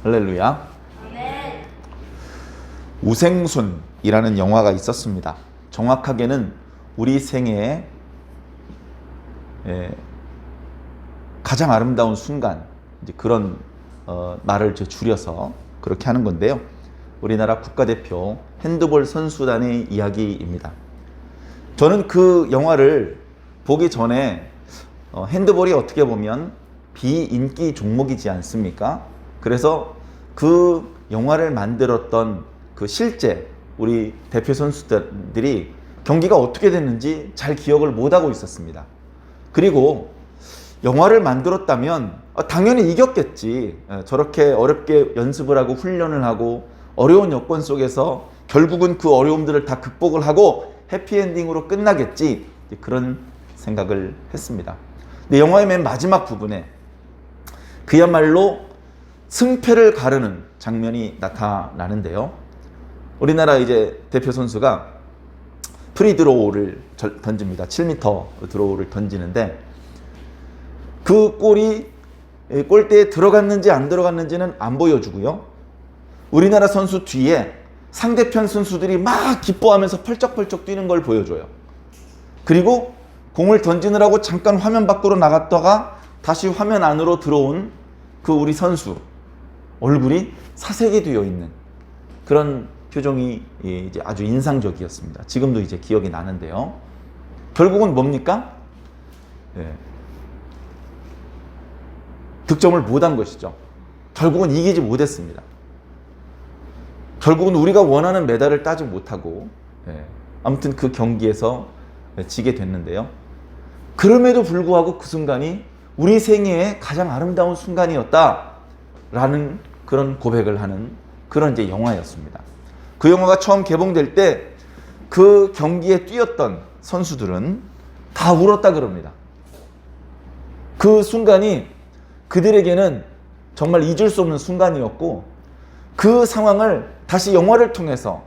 할렐루야. 아멘. 우생순이라는 영화가 있었습니다. 정확하게는 우리 생애에 가장 아름다운 순간, 이제 그런 말을 줄여서 그렇게 하는 건데요. 우리나라 국가대표 핸드볼 선수단의 이야기입니다. 저는 그 영화를 보기 전에 핸드볼이 어떻게 보면 비인기 종목이지 않습니까? 그래서 그 영화를 만들었던 그 실제 우리 대표 선수들이 경기가 어떻게 됐는지 잘 기억을 못하고 있었습니다. 그리고 영화를 만들었다면 당연히 이겼겠지. 저렇게 어렵게 연습을 하고 훈련을 하고 어려운 여건 속에서 결국은 그 어려움들을 다 극복을 하고 해피엔딩으로 끝나겠지. 그런 생각을 했습니다. 근데 영화의 맨 마지막 부분에 그야말로 승패를 가르는 장면이 나타나는데요. 우리나라 이제 대표 선수가 프리드로우를 던집니다. 7m 드로우를 던지는데 그 골이 골대에 들어갔는지 안 들어갔는지는 안 보여주고요. 우리나라 선수 뒤에 상대편 선수들이 막 기뻐하면서 펄쩍펄쩍 뛰는 걸 보여줘요. 그리고 공을 던지느라고 잠깐 화면 밖으로 나갔다가 다시 화면 안으로 들어온 그 우리 선수 얼굴이 사색이 되어 있는 그런 표정이 이제 아주 인상적이었습니다. 지금도 이제 기억이 나는데요. 결국은 뭡니까? 득점을 못한 것이죠. 결국은 이기지 못했습니다. 결국은 우리가 원하는 메달을 따지 못하고 아무튼 그 경기에서 지게 됐는데요. 그럼에도 불구하고 그 순간이 우리 생애의 가장 아름다운 순간이었다라는 그런 고백을 하는 그런 이제 영화였습니다. 그 영화가 처음 개봉될 때 그 경기에 뛰었던 선수들은 다 울었다 그럽니다. 그 순간이 그들에게는 정말 잊을 수 없는 순간이었고 그 상황을 다시 영화를 통해서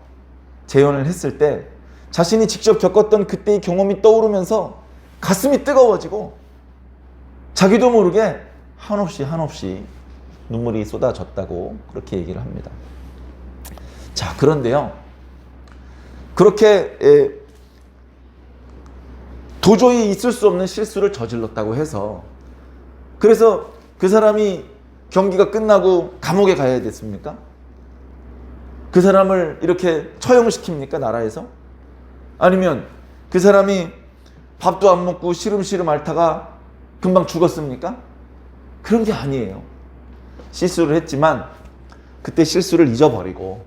재현을 했을 때 자신이 직접 겪었던 그때의 경험이 떠오르면서 가슴이 뜨거워지고 자기도 모르게 한없이 눈물이 쏟아졌다고 그렇게 얘기를 합니다. 자, 그런데요. 그렇게 도저히 있을 수 없는 실수를 저질렀다고 해서 그래서 그 사람이 경기가 끝나고 감옥에 가야 됐습니까? 그 사람을 이렇게 처형시킵니까? 나라에서? 아니면 그 사람이 밥도 안 먹고 시름시름 앓다가 금방 죽었습니까? 그런 게 아니에요. 실수를 했지만 그때 실수를 잊어버리고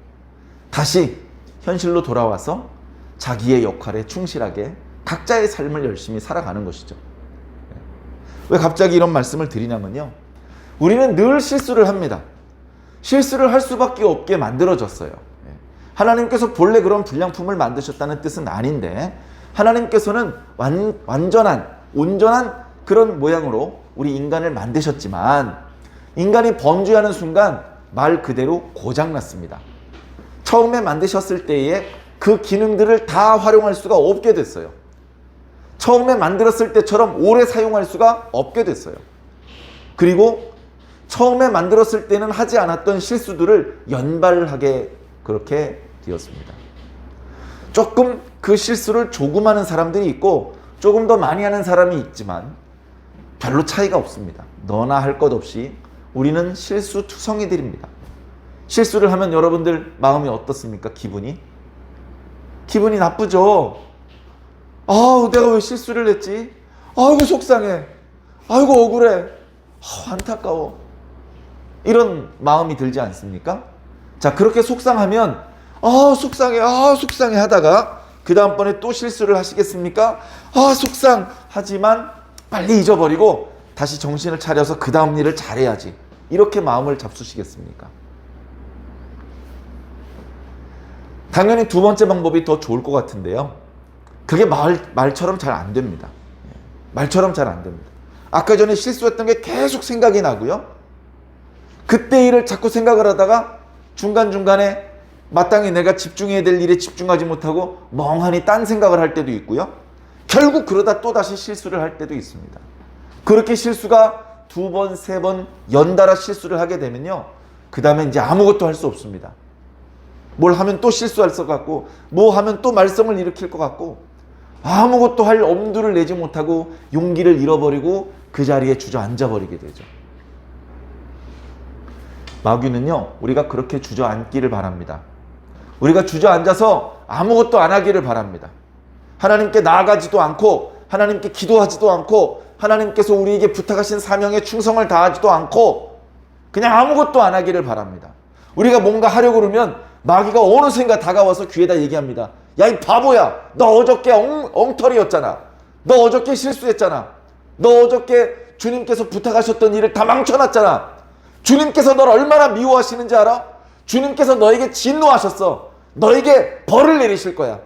다시 현실로 돌아와서 자기의 역할에 충실하게 각자의 삶을 열심히 살아가는 것이죠. 왜 갑자기 이런 말씀을 드리냐면요. 우리는 늘 실수를 합니다. 실수를 할 수밖에 없게 만들어졌어요. 하나님께서 본래 그런 불량품을 만드셨다는 뜻은 아닌데 하나님께서는 온전한 그런 모양으로 우리 인간을 만드셨지만 인간이 범죄하는 순간 말 그대로 고장났습니다. 처음에 만드셨을 때에 그 기능들을 다 활용할 수가 없게 됐어요. 처음에 만들었을 때처럼 오래 사용할 수가 없게 됐어요. 그리고 처음에 만들었을 때는 하지 않았던 실수들을 연발하게 그렇게 되었습니다. 조금 그 실수를 조금 하는 사람들이 있고 조금 더 많이 하는 사람이 있지만 별로 차이가 없습니다. 너나 할 것 없이 우리는 실수투성이들입니다. 실수를 하면 여러분들 마음이 어떻습니까? 기분이 나쁘죠? 아우, 내가 왜 실수를 했지? 아이고, 속상해. 아이고, 억울해. 안타까워. 이런 마음이 들지 않습니까? 자, 그렇게 속상하면 속상해 하다가 그 다음번에 또 실수를 하시겠습니까? 속상하지만 빨리 잊어버리고 다시 정신을 차려서 그 다음 일을 잘해야지. 이렇게 마음을 잡수시겠습니까? 당연히 두 번째 방법이 더 좋을 것 같은데요. 그게 말처럼 잘 안 됩니다. 말처럼 잘 안 됩니다. 아까 전에 실수했던 게 계속 생각이 나고요. 그때 일을 자꾸 생각을 하다가 중간중간에 마땅히 내가 집중해야 될 일에 집중하지 못하고 멍하니 딴 생각을 할 때도 있고요. 결국 그러다 또다시 실수를 할 때도 있습니다. 그렇게 실수가 2번, 3번 연달아 실수를 하게 되면요. 그 다음에 이제 아무것도 할 수 없습니다. 뭘 하면 또 실수할 것 같고, 뭐 하면 또 말썽을 일으킬 것 같고, 아무것도 할 엄두를 내지 못하고 용기를 잃어버리고 그 자리에 주저앉아 버리게 되죠. 마귀는요, 우리가 그렇게 주저앉기를 바랍니다. 우리가 주저앉아서 아무것도 안 하기를 바랍니다. 하나님께 나아가지도 않고, 하나님께 기도하지도 않고, 하나님께서 우리에게 부탁하신 사명에 충성을 다하지도 않고, 그냥 아무것도 안 하기를 바랍니다. 우리가 뭔가 하려고 그러면 마귀가 어느샌가 다가와서 귀에다 얘기합니다. 야, 이 바보야, 너 어저께 엉터리였잖아. 너 어저께 실수했잖아. 너 어저께 주님께서 부탁하셨던 일을 다 망쳐놨잖아. 주님께서 널 얼마나 미워하시는지 알아? 주님께서 너에게 진노하셨어. 너에게 벌을 내리실 거야.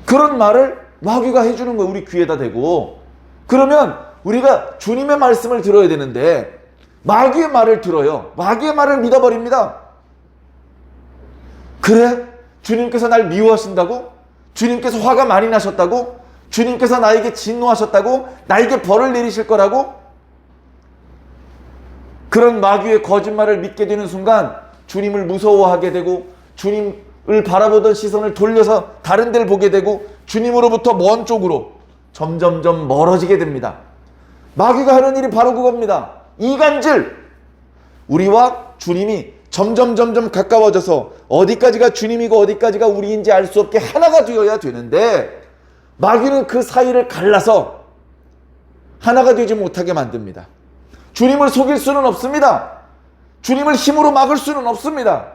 그런 말을 마귀가 해주는 거예요. 우리 귀에다 대고. 그러면 우리가 주님의 말씀을 들어야 되는데 마귀의 말을 들어요. 마귀의 말을 믿어버립니다. 그래? 주님께서 날 미워하신다고? 주님께서 화가 많이 나셨다고? 주님께서 나에게 진노하셨다고? 나에게 벌을 내리실 거라고? 그런 마귀의 거짓말을 믿게 되는 순간 주님을 무서워하게 되고, 주님을 바라보던 시선을 돌려서 다른 데를 보게 되고, 주님으로부터 먼 쪽으로 점점점 멀어지게 됩니다. 마귀가 하는 일이 바로 그겁니다. 이간질. 우리와 주님이 점점 가까워져서 어디까지가 주님이고 어디까지가 우리인지 알 수 없게 하나가 되어야 되는데, 마귀는 그 사이를 갈라서 하나가 되지 못하게 만듭니다. 주님을 속일 수는 없습니다. 주님을 힘으로 막을 수는 없습니다.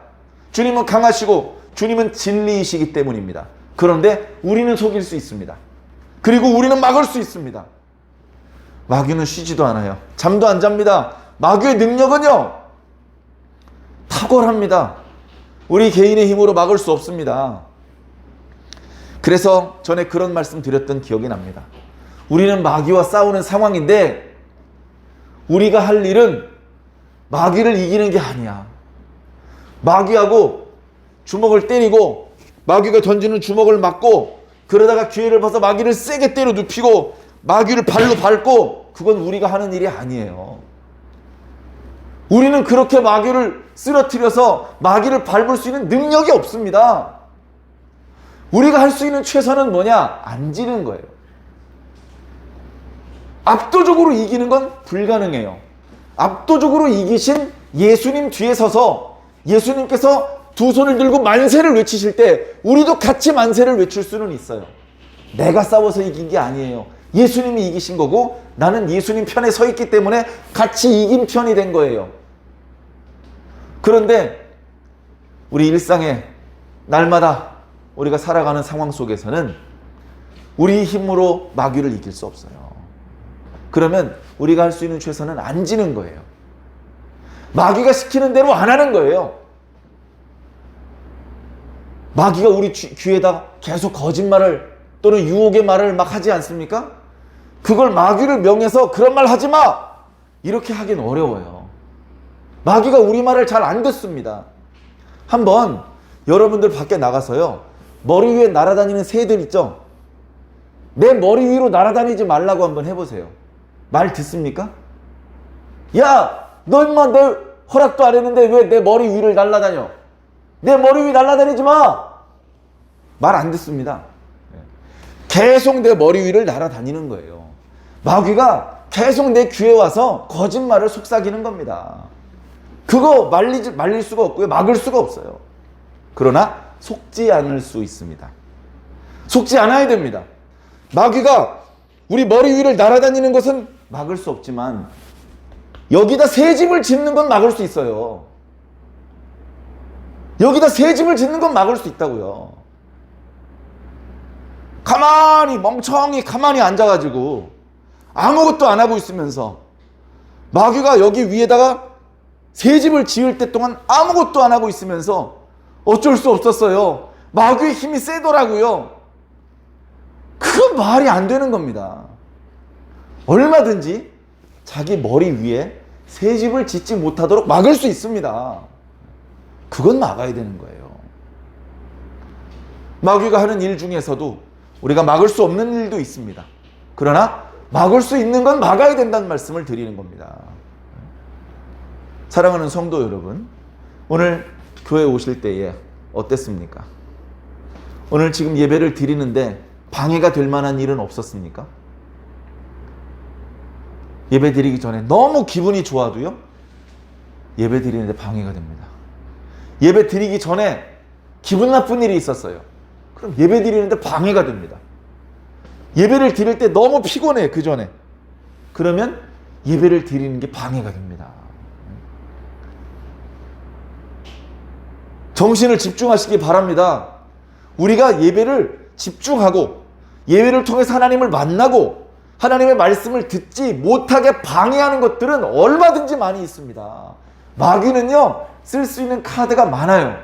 주님은 강하시고 주님은 진리이시기 때문입니다. 그런데 우리는 속일 수 있습니다. 그리고 우리는 막을 수 있습니다. 마귀는 쉬지도 않아요. 잠도 안 잡니다. 마귀의 능력은요, 탁월합니다. 우리 개인의 힘으로 막을 수 없습니다. 그래서 전에 그런 말씀 드렸던 기억이 납니다. 우리는 마귀와 싸우는 상황인데 우리가 할 일은 마귀를 이기는 게 아니야. 마귀하고 주먹을 때리고 마귀가 던지는 주먹을 맞고, 그러다가 기회를 봐서 마귀를 세게 때려 눕히고 마귀를 발로 밟고, 그건 우리가 하는 일이 아니에요. 우리는 그렇게 마귀를 쓰러뜨려서 마귀를 밟을 수 있는 능력이 없습니다. 우리가 할 수 있는 최선은 뭐냐? 앉는 거예요. 압도적으로 이기는 건 불가능해요. 압도적으로 이기신 예수님 뒤에 서서 예수님께서 두 손을 들고 만세를 외치실 때 우리도 같이 만세를 외칠 수는 있어요. 내가 싸워서 이긴 게 아니에요. 예수님이 이기신 거고 나는 예수님 편에 서 있기 때문에 같이 이긴 편이 된 거예요. 그런데 우리 일상에 날마다 우리가 살아가는 상황 속에서는 우리 힘으로 마귀를 이길 수 없어요. 그러면 우리가 할 수 있는 최선은 앉는 거예요. 마귀가 시키는 대로 안 하는 거예요. 마귀가 우리 귀에다 계속 거짓말을 또는 유혹의 말을 막 하지 않습니까? 그걸 마귀를 명해서 그런 말 하지 마! 이렇게 하긴 어려워요. 마귀가 우리 말을 잘 안 듣습니다. 한번 여러분들 밖에 나가서요, 머리 위에 날아다니는 새들 있죠? 내 머리 위로 날아다니지 말라고 한번 해보세요. 말 듣습니까? 야! 너 인마 내 허락도 안 했는데 왜 내 머리 위를 날아다녀? 내 머리 위 날아다니지 마! 말 안 듣습니다. 계속 내 머리 위를 날아다니는 거예요. 마귀가 계속 내 귀에 와서 거짓말을 속삭이는 겁니다. 그거 말릴 수가 없고요. 막을 수가 없어요. 그러나 속지 않을 수 있습니다. 속지 않아야 됩니다. 마귀가 우리 머리 위를 날아다니는 것은 막을 수 없지만 여기다 새 집을 짓는 건 막을 수 있어요. 여기다 새 집을 짓는 건 막을 수 있다고요. 가만히 멍청히 가만히 앉아가지고 아무것도 안 하고 있으면서 마귀가 여기 위에다가 새 집을 지을 때 동안 아무것도 안 하고 있으면서 어쩔 수 없었어요. 마귀의 힘이 세더라고요. 그건 말이 안 되는 겁니다. 얼마든지 자기 머리 위에 새 집을 짓지 못하도록 막을 수 있습니다. 그건 막아야 되는 거예요. 마귀가 하는 일 중에서도 우리가 막을 수 없는 일도 있습니다. 그러나 막을 수 있는 건 막아야 된다는 말씀을 드리는 겁니다. 사랑하는 성도 여러분, 오늘 교회 오실 때에 어땠습니까? 오늘 지금 예배를 드리는데 방해가 될 만한 일은 없었습니까? 예배 드리기 전에 너무 기분이 좋아도요, 예배 드리는데 방해가 됩니다. 예배 드리기 전에 기분 나쁜 일이 있었어요. 그럼 예배 드리는데 방해가 됩니다. 예배를 드릴 때 너무 피곤해, 그 전에. 그러면 예배를 드리는 게 방해가 됩니다. 정신을 집중하시기 바랍니다. 우리가 예배를 집중하고 예배를 통해서 하나님을 만나고 하나님의 말씀을 듣지 못하게 방해하는 것들은 얼마든지 많이 있습니다. 마귀는요, 쓸 수 있는 카드가 많아요.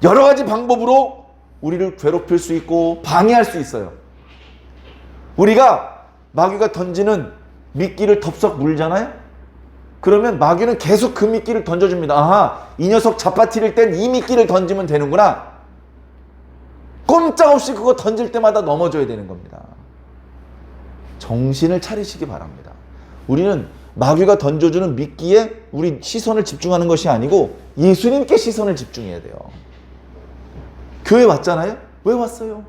여러 가지 방법으로 우리를 괴롭힐 수 있고 방해할 수 있어요. 우리가 마귀가 던지는 미끼를 덥석 물잖아요? 그러면 마귀는 계속 그 미끼를 던져줍니다. 아하, 이 녀석 잡아뜨릴 땐 이 미끼를 던지면 되는구나. 꼼짝없이 그거 던질 때마다 넘어져야 되는 겁니다. 정신을 차리시기 바랍니다. 우리는 마귀가 던져주는 미끼에 우리 시선을 집중하는 것이 아니고 예수님께 시선을 집중해야 돼요. 교회 왔잖아요? 왜 왔어요?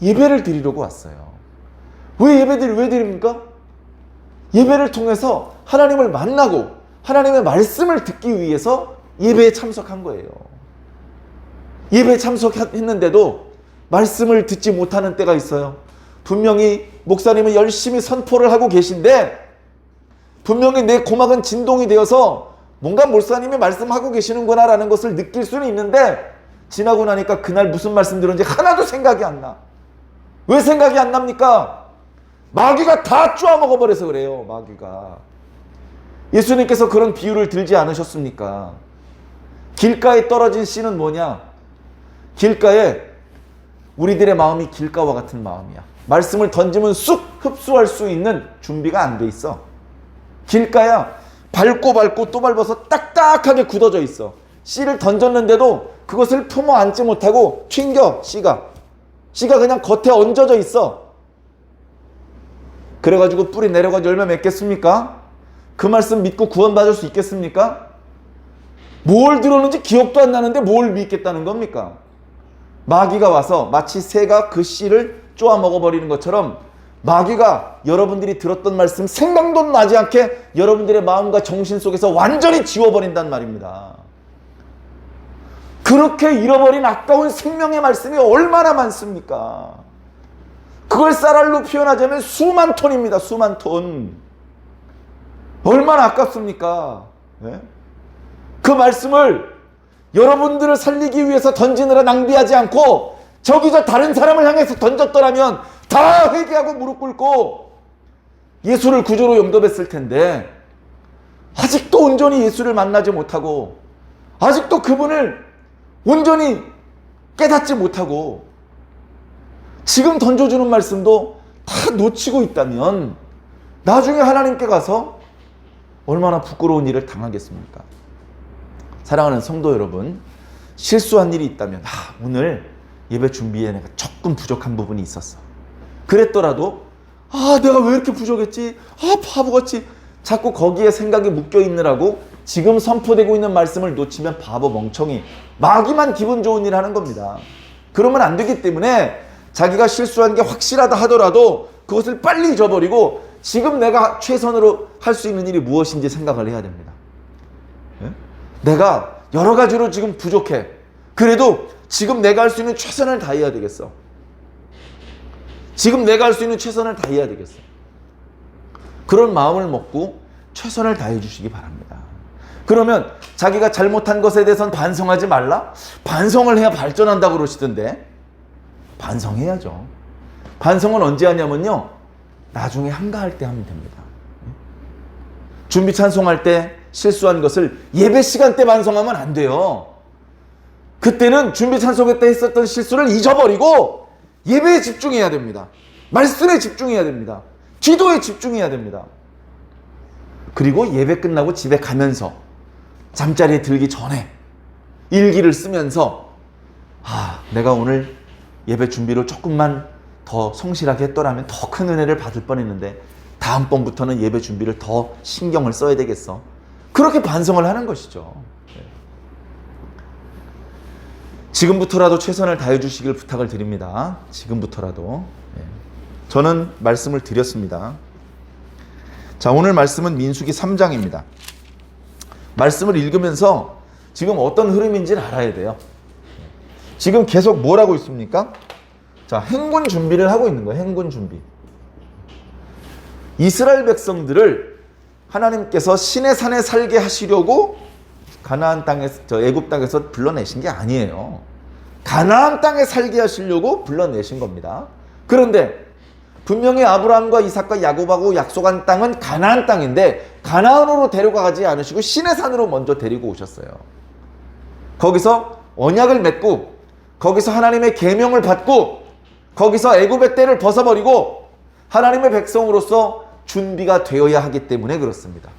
예배를 드리려고 왔어요. 왜 왜 드립니까? 예배를 통해서 하나님을 만나고 하나님의 말씀을 듣기 위해서 예배에 참석한 거예요. 예배에 참석했는데도 말씀을 듣지 못하는 때가 있어요. 분명히 목사님은 열심히 선포를 하고 계신데 분명히 내 고막은 진동이 되어서 뭔가 목사님이 말씀하고 계시는구나 라는 것을 느낄 수는 있는데 지나고 나니까 그날 무슨 말씀 들었는지 하나도 생각이 안 나. 왜 생각이 안 납니까? 마귀가 다 쪼아먹어버려서 그래요. 마귀가. 예수님께서 그런 비유를 들지 않으셨습니까? 길가에 떨어진 씨는 뭐냐? 길가에 우리들의 마음이 길가와 같은 마음이야. 말씀을 던지면 쑥 흡수할 수 있는 준비가 안 돼 있어. 길가야 밟고 또 밟아서 딱딱하게 굳어져 있어. 씨를 던졌는데도 그것을 품어 안지 못하고 튕겨. 씨가 그냥 겉에 얹어져 있어. 그래가지고 뿌리 내려가 열매 맺겠습니까? 그 말씀 믿고 구원받을 수 있겠습니까? 뭘 들었는지 기억도 안 나는데 뭘 믿겠다는 겁니까? 마귀가 와서 마치 새가 그 씨를 쪼아 먹어버리는 것처럼 마귀가 여러분들이 들었던 말씀 생각도 나지 않게 여러분들의 마음과 정신 속에서 완전히 지워버린단 말입니다. 그렇게 잃어버린 아까운 생명의 말씀이 얼마나 많습니까? 그걸 쌀알로 표현하자면 수만 톤입니다. 수만 톤. 얼마나 아깝습니까? 네? 그 말씀을 여러분들을 살리기 위해서 던지느라 낭비하지 않고 저기서 다른 사람을 향해서 던졌더라면 다 회개하고 무릎 꿇고 예수를 구주로 영접했을 텐데 아직도 온전히 예수를 만나지 못하고 아직도 그분을 온전히 깨닫지 못하고 지금 던져주는 말씀도 다 놓치고 있다면 나중에 하나님께 가서 얼마나 부끄러운 일을 당하겠습니까? 사랑하는 성도 여러분, 실수한 일이 있다면 오늘 예배 준비에 내가 조금 부족한 부분이 있었어. 그랬더라도 내가 왜 이렇게 부족했지? 바보같이 자꾸 거기에 생각이 묶여 있느라고 지금 선포되고 있는 말씀을 놓치면 바보 멍청이 마귀만 기분 좋은 일 하는 겁니다. 그러면 안 되기 때문에 자기가 실수한 게 확실하다 하더라도 그것을 빨리 잊어버리고 지금 내가 최선으로 할 수 있는 일이 무엇인지 생각을 해야 됩니다. 내가 여러 가지로 지금 부족해. 그래도 지금 내가 할 수 있는 최선을 다해야 되겠어. 지금 내가 할 수 있는 최선을 다해야 되겠어. 그런 마음을 먹고 최선을 다해 주시기 바랍니다. 그러면 자기가 잘못한 것에 대해서는 반성하지 말라? 반성을 해야 발전한다고 그러시던데 반성해야죠. 반성은 언제 하냐면요, 나중에 한가할 때 하면 됩니다. 준비 찬송할 때 실수한 것을 예배 시간 때 반성하면 안 돼요. 그때는 준비 찬송회 때 했었던 실수를 잊어버리고 예배에 집중해야 됩니다. 말씀에 집중해야 됩니다. 기도에 집중해야 됩니다. 그리고 예배 끝나고 집에 가면서 잠자리에 들기 전에 일기를 쓰면서 내가 오늘 예배 준비를 조금만 더 성실하게 했더라면 더 큰 은혜를 받을 뻔했는데 다음번부터는 예배 준비를 더 신경을 써야 되겠어. 그렇게 반성을 하는 것이죠. 지금부터라도 최선을 다해 주시길 부탁을 드립니다. 지금부터라도. 저는 말씀을 드렸습니다. 자, 오늘 말씀은 민수기 3장입니다. 말씀을 읽으면서 지금 어떤 흐름인지는 알아야 돼요. 지금 계속 뭘 하고 있습니까? 자, 행군 준비를 하고 있는 거예요. 행군 준비. 이스라엘 백성들을 하나님께서 시내산에 살게 하시려고 가나안 땅에서, 애굽 땅에서 불러내신 게 아니에요. 가나안 땅에 살게 하시려고 불러내신 겁니다. 그런데 분명히 아브라함과 이삭과 야곱하고 약속한 땅은 가나안 땅인데 가나안으로 데려가지 않으시고 시내산으로 먼저 데리고 오셨어요. 거기서 언약을 맺고 거기서 하나님의 계명을 받고 거기서 애굽의 때를 벗어버리고 하나님의 백성으로서 준비가 되어야 하기 때문에 그렇습니다.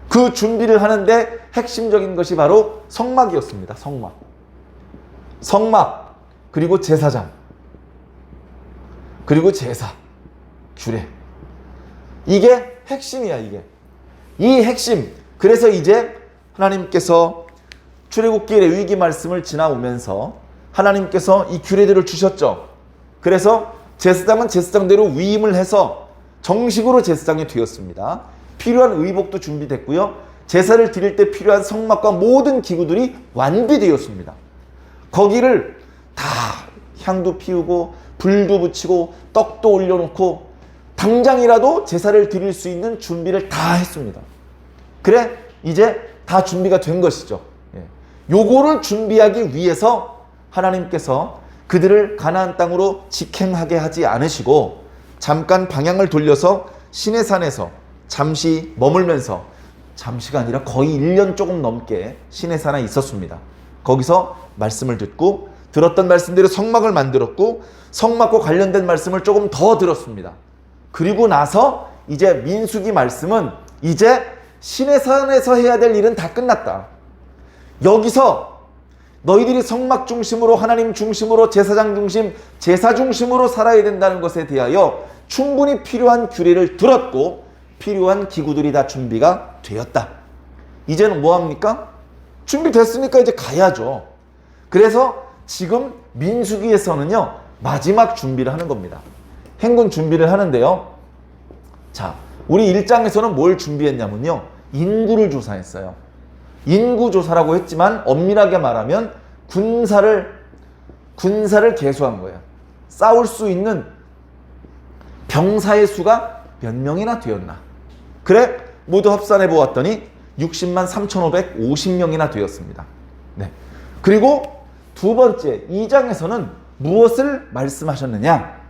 그 준비를 하는데 핵심적인 것이 바로 성막이었습니다. 성막, 그리고 제사장, 그리고 제사, 규례. 이게 핵심이야, 이게. 이 핵심. 그래서 이제 하나님께서 출애굽기 레위기 말씀을 지나오면서 하나님께서 이 규례들을 주셨죠. 그래서 제사장은 제사장대로 위임을 해서 정식으로 제사장이 되었습니다. 필요한 의복도 준비됐고요. 제사를 드릴 때 필요한 성막과 모든 기구들이 완비되었습니다. 거기를 다 향도 피우고 불도 붙이고 떡도 올려놓고 당장이라도 제사를 드릴 수 있는 준비를 다 했습니다. 그래, 이제 다 준비가 된 것이죠. 요거를 준비하기 위해서 하나님께서 그들을 가나안 땅으로 직행하게 하지 않으시고 잠깐 방향을 돌려서 시내산에서 잠시 머물면서, 잠시가 아니라 거의 1년 조금 넘게 시내산에 있었습니다. 거기서 말씀을 듣고 들었던 말씀대로 성막을 만들었고 성막과 관련된 말씀을 조금 더 들었습니다. 그리고 나서 이제 민수기 말씀은 이제 시내산에서 해야 될 일은 다 끝났다. 여기서 너희들이 성막 중심으로, 하나님 중심으로, 제사장 중심, 제사 중심으로 살아야 된다는 것에 대하여 충분히 필요한 규례를 들었고 필요한 기구들이 다 준비가 되었다. 이제는 뭐합니까? 준비됐으니까 이제 가야죠. 그래서 지금 민수기에서는요, 마지막 준비를 하는 겁니다. 행군 준비를 하는데요. 자, 우리 1장에서는 뭘 준비했냐면요, 인구를 조사했어요. 인구조사라고 했지만 엄밀하게 말하면 군사를 계수한 거예요. 싸울 수 있는 병사의 수가 몇 명이나 되었나. 그래, 모두 합산해 보았더니 60만 3,550명이나 되었습니다. 네. 그리고 두 번째, 2장에서는 무엇을 말씀하셨느냐.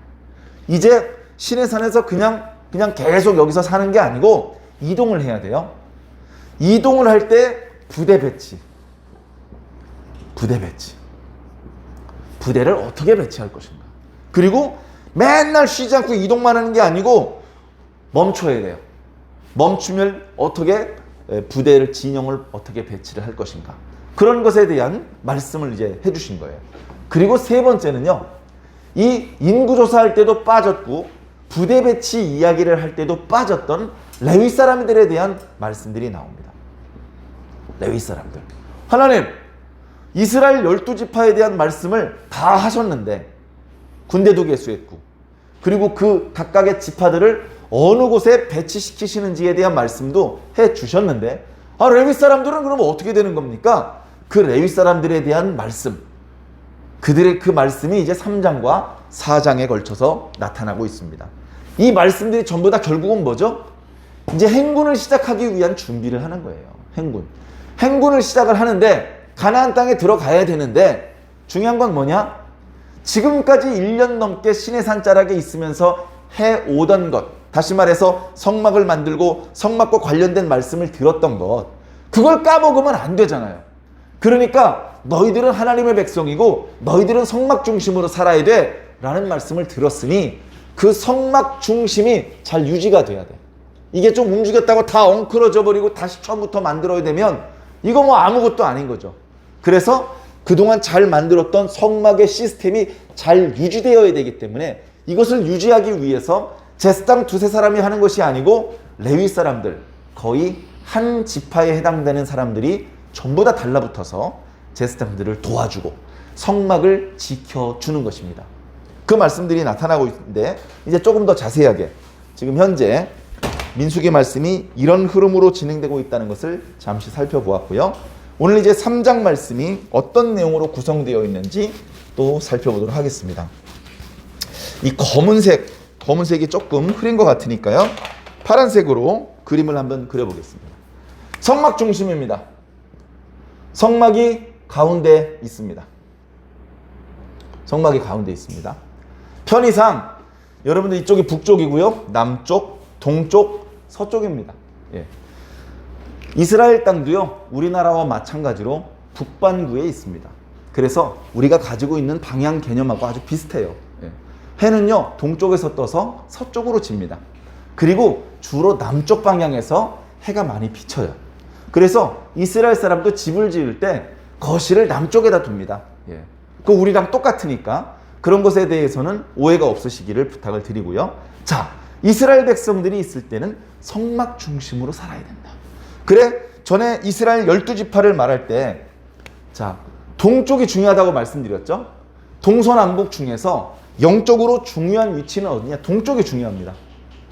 이제 시내산에서 그냥 계속 여기서 사는 게 아니고 이동을 해야 돼요. 이동을 할 때 부대 배치. 부대를 어떻게 배치할 것인가. 그리고 맨날 쉬지 않고 이동만 하는 게 아니고 멈춰야 돼요. 멈추면 어떻게 부대를, 진영을 어떻게 배치를 할 것인가. 그런 것에 대한 말씀을 이제 해주신 거예요. 그리고 세 번째는요, 이 인구조사할 때도 빠졌고 부대 배치 이야기를 할 때도 빠졌던 레위 사람들에 대한 말씀들이 나옵니다. 레위 사람들. 하나님, 이스라엘 12지파에 대한 말씀을 다 하셨는데 군대도 계수했고 그리고 그 각각의 지파들을 어느 곳에 배치시키시는지에 대한 말씀도 해주셨는데 레위 사람들은 그럼 어떻게 되는 겁니까? 그 레위 사람들에 대한 말씀, 그들의 그 말씀이 이제 3장과 4장에 걸쳐서 나타나고 있습니다. 이 말씀들이 전부 다 결국은 뭐죠? 이제 행군을 시작하기 위한 준비를 하는 거예요. 행군을 시작을 하는데 가나안 땅에 들어가야 되는데 중요한 건 뭐냐? 지금까지 1년 넘게 시내산 자락에 있으면서 해오던 것, 다시 말해서 성막을 만들고 성막과 관련된 말씀을 들었던 것, 그걸 까먹으면 안 되잖아요. 그러니까 너희들은 하나님의 백성이고 너희들은 성막 중심으로 살아야 돼 라는 말씀을 들었으니 그 성막 중심이 잘 유지가 돼야 돼. 이게 좀 움직였다고 다 엉클어져 버리고 다시 처음부터 만들어야 되면 이거 뭐 아무것도 아닌 거죠. 그래서 그동안 잘 만들었던 성막의 시스템이 잘 유지되어야 되기 때문에 이것을 유지하기 위해서 제사장 두세 사람이 하는 것이 아니고 레위 사람들, 거의 한 지파에 해당되는 사람들이 전부 다 달라붙어서 제사장들을 도와주고 성막을 지켜주는 것입니다. 그 말씀들이 나타나고 있는데 이제 조금 더 자세하게 지금 현재 민수기 말씀이 이런 흐름으로 진행되고 있다는 것을 잠시 살펴보았고요. 오늘 이제 3장 말씀이 어떤 내용으로 구성되어 있는지 또 살펴보도록 하겠습니다. 이 검은색이 조금 흐린 것 같으니까요. 파란색으로 그림을 한번 그려보겠습니다. 성막 중심입니다. 성막이 가운데 있습니다. 성막이 가운데 있습니다. 편의상 여러분들 이쪽이 북쪽이고요. 남쪽, 동쪽, 서쪽입니다. 예. 이스라엘 땅도요. 우리나라와 마찬가지로 북반구에 있습니다. 그래서 우리가 가지고 있는 방향 개념하고 아주 비슷해요. 예. 해는요. 동쪽에서 떠서 서쪽으로 집니다. 그리고 주로 남쪽 방향에서 해가 많이 비쳐요. 그래서 이스라엘 사람도 집을 지을 때 거실을 남쪽에다 둡니다. 예. 그 우리랑 똑같으니까 그런 것에 대해서는 오해가 없으시기를 부탁을 드리고요. 자, 이스라엘 백성들이 있을 때는 성막 중심으로 살아야 된다. 그래, 전에 이스라엘 12지파를 말할 때 자, 동쪽이 중요하다고 말씀드렸죠. 동서남북 중에서 영적으로 중요한 위치는 어디냐? 동쪽이 중요합니다.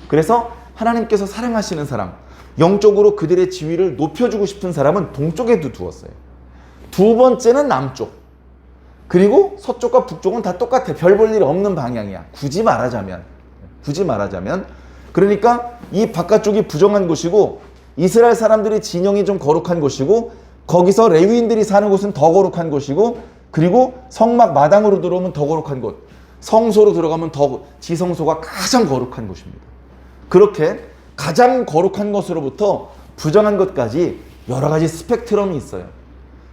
그래서 하나님께서 사랑하시는 사람, 영적으로 그들의 지위를 높여주고 싶은 사람은 동쪽에도 두었어요. 두 번째는 남쪽. 그리고 서쪽과 북쪽은 다 똑같아. 별 볼 일 없는 방향이야. 굳이 말하자면. 그러니까 이 바깥쪽이 부정한 곳이고 이스라엘 사람들의 진영이 좀 거룩한 곳이고 거기서 레위인들이 사는 곳은 더 거룩한 곳이고 그리고 성막 마당으로 들어오면 더 거룩한 곳, 성소로 들어가면 더 지성소가 가장 거룩한 곳입니다. 그렇게 가장 거룩한 것으로부터 부정한 것까지 여러 가지 스펙트럼이 있어요.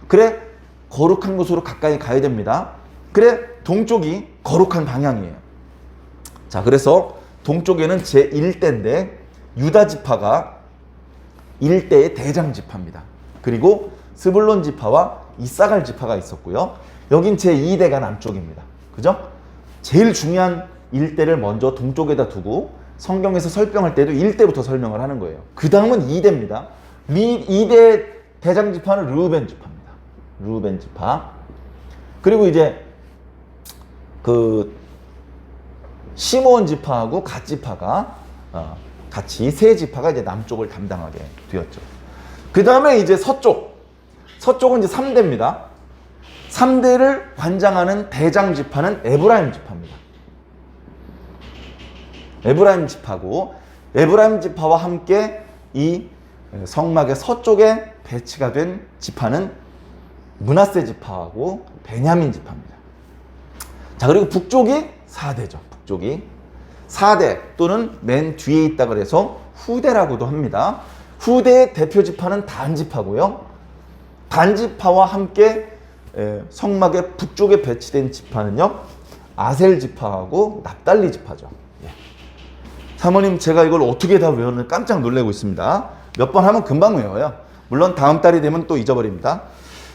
그래, 거룩한 곳으로 가까이 가야 됩니다. 그래, 동쪽이 거룩한 방향이에요. 자, 그래서 동쪽에는 제1대인데 유다 지파가 1대의 대장 지파입니다. 그리고 스불론 지파와 이사갈 지파가 있었고요. 여긴 제2대가 남쪽입니다. 그죠? 제일 중요한 1대를 먼저 동쪽에다 두고 성경에서 설명할 때도 1대부터 설명을 하는 거예요. 그 다음은 2대입니다. 2대 대장 지파는 르우벤 지파입니다. 르우벤 지파. 그리고 이제 그 시므온 지파하고 갓 지파가 같이 세 지파가 이제 남쪽을 담당하게 되었죠. 그 다음에 이제 서쪽은 이제 3대입니다. 3대를 관장하는 대장 지파는 에브라임 지파입니다. 에브라임 지파고 에브라임 지파와 함께 이 성막의 서쪽에 배치가 된 지파는 므낫세 지파하고 베냐민 지파입니다. 자, 그리고 북쪽이 4대죠. 북쪽이 4대 또는 맨 뒤에 있다 그래서 후대라고도 합니다. 후대의 대표 지파는 단 지파고요. 단 지파와 함께 성막의 북쪽에 배치된 지파는요. 아셀 지파하고 납달리 지파죠. 예. 사모님, 제가 이걸 어떻게 다 외웠는지 깜짝 놀라고 있습니다. 몇 번 하면 금방 외워요. 물론 다음 달이 되면 또 잊어버립니다.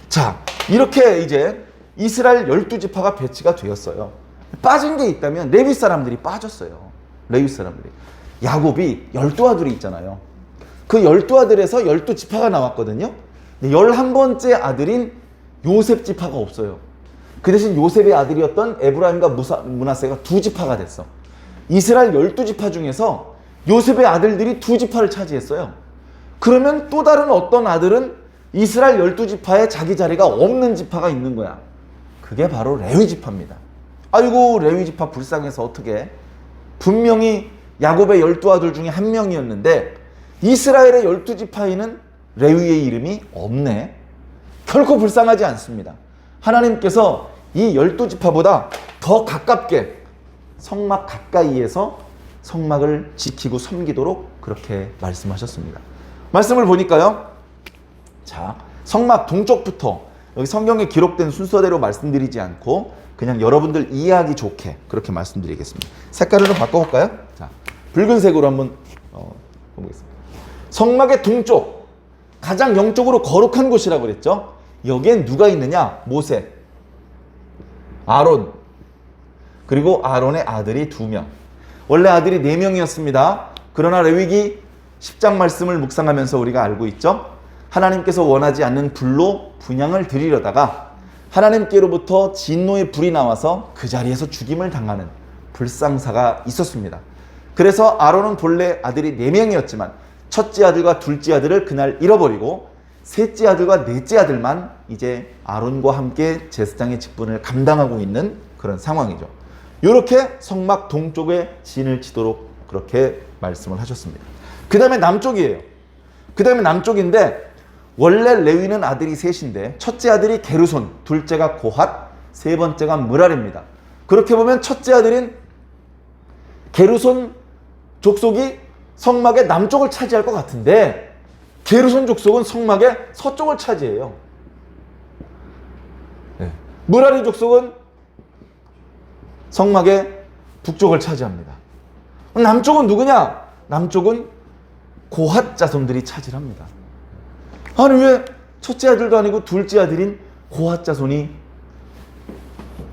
자, 이렇게 이제 이스라엘 12지파가 배치가 되었어요. 빠진 게 있다면 레위 사람들이 빠졌어요. 레위 사람들이. 야곱이 12아들이 있잖아요. 그 12아들에서 12지파가 나왔거든요. 11번째 아들인 요셉 지파가 없어요. 그 대신 요셉의 아들이었던 에브라임과 므낫세가 2지파가 됐어. 이스라엘 12지파 중에서 요셉의 아들들이 2지파를 차지했어요. 그러면 또 다른 어떤 아들은 이스라엘 12지파에 자기 자리가 없는 지파가 있는 거야. 그게 바로 레위 지파입니다. 아이고, 레위 지파 불쌍해서 어떻게. 분명히 야곱의 12아들 중에 한 명이었는데 이스라엘의 12지파에는 레위의 이름이 없네. 결코 불쌍하지 않습니다. 하나님께서 이 12지파보다 더 가깝게 성막 가까이에서 성막을 지키고 섬기도록 그렇게 말씀하셨습니다. 말씀을 보니까요. 자, 성막 동쪽부터 여기 성경에 기록된 순서대로 말씀드리지 않고 그냥 여러분들 이해하기 좋게 그렇게 말씀드리겠습니다. 색깔을 좀 바꿔볼까요? 자, 붉은색으로 한번 보겠습니다. 성막의 동쪽, 가장 영적으로 거룩한 곳이라고 그랬죠. 여기엔 누가 있느냐? 모세, 아론, 그리고 아론의 아들이 2명. 원래 아들이 4명이었습니다. 그러나 레위기 10장 말씀을 묵상하면서 우리가 알고 있죠. 하나님께서 원하지 않는 불로 분향을 드리려다가 하나님께로부터 진노의 불이 나와서 그 자리에서 죽임을 당하는 불상사가 있었습니다. 그래서 아론은 본래 아들이 4명이었지만 첫째 아들과 둘째 아들을 그날 잃어버리고 셋째 아들과 넷째 아들만 이제 아론과 함께 제사장의 직분을 감당하고 있는 그런 상황이죠. 이렇게 성막 동쪽에 진을 치도록 그렇게 말씀을 하셨습니다. 그 다음에 남쪽이에요. 그 다음에 남쪽인데 원래 레위는 아들이 셋인데 첫째 아들이 게르손, 둘째가 고핫, 세 번째가 므랄입니다. 그렇게 보면 첫째 아들인 게르손 족속이 성막의 남쪽을 차지할 것 같은데 게르손 족속은 성막의 서쪽을 차지해요. 므랄이 족속은 성막의 북쪽을 차지합니다. 남쪽은 누구냐? 남쪽은 고핫 자손들이 차지합니다. 아니 왜 첫째 아들도 아니고 둘째 아들인 고핫 자손이